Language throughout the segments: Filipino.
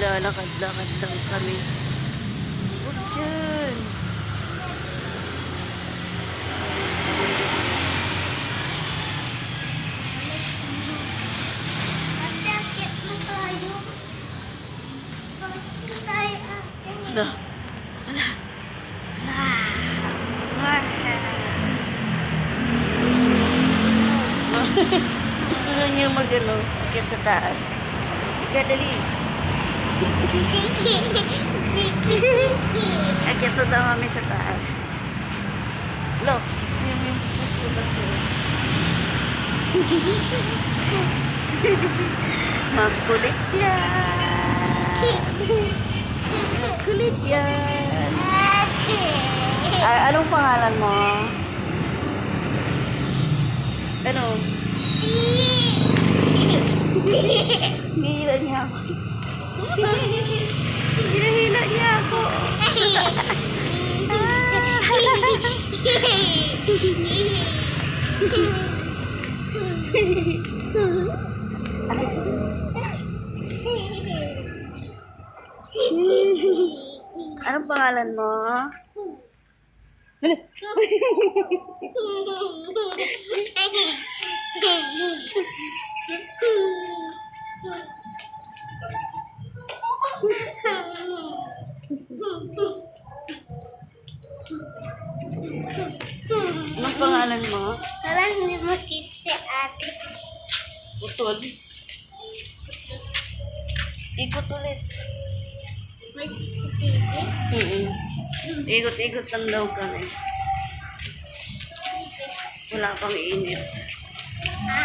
Naglalakad-lakad lang kami. Huwag dyan. Matakit mo tayo. Basta tayo ate. Ala. Ala. Gusto na niyo mag-ano, akit sa taas. Ika, dali. Sige. Sige. Akit na daw kami sa taas. Look, yung susulat ko. Magkulit yan. Magkulit yan. Anong pangalan mo? Ano? Hihila niya ako. Hihila niya ako. Anong pangalan mo? Anong pangalan mo? Parang hindi mo kiss si ate. Putol. Ikot ulit. May CCTV. Ikot-ikot lang daw kami. Wala pang init. Ha?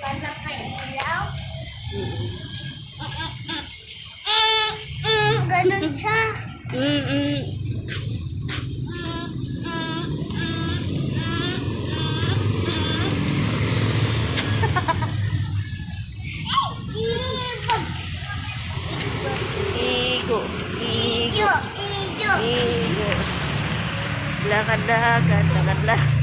Wala ka ilaw? Ganun siya. Igo. Iyo. Iyo. Igo. Lakad-lakad. Lakad-lakad.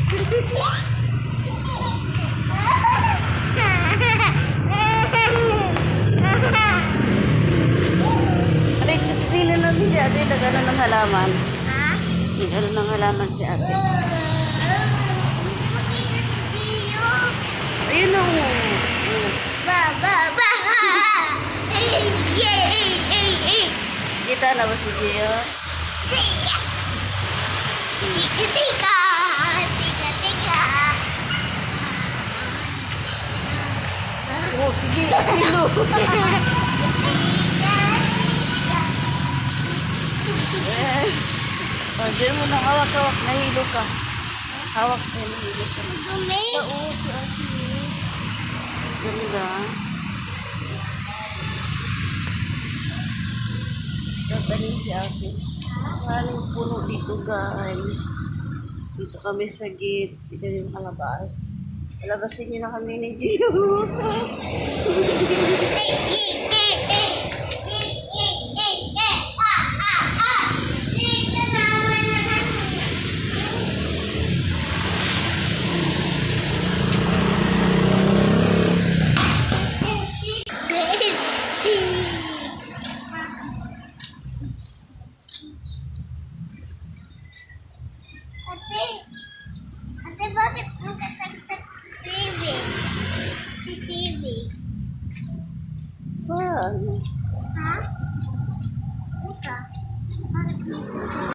Aray, tutulin natin si ate. Nagano ng halaman. Ha? Nagano ng halaman si ate. Makita si Gio. Ayun o. Ba, ba, ba. Hey, hey, hey, hey. Kita na ba si Gio? Tika. Tika, tika. Tika, tika. Oh, sige. Hilo. Oh, dyan mo nang hawak-hawak. Nahilo ka. Hawak ka. Nahilo ka. Dumi. Oo, si ate. Ganda. Tatanin si ate. Maraming puno dito, guys. Dito kami sa gate. Dito yung kalabas. Palabasin niyo na kami ni Gio. Hey, hey, hey, hey. Hey, hey, hey, hey. Ah, ah, ah. Dito naman na natin. Ate, ate, bakit nakasaksak TV? Si TV. Paano? Ha? Ika, bakit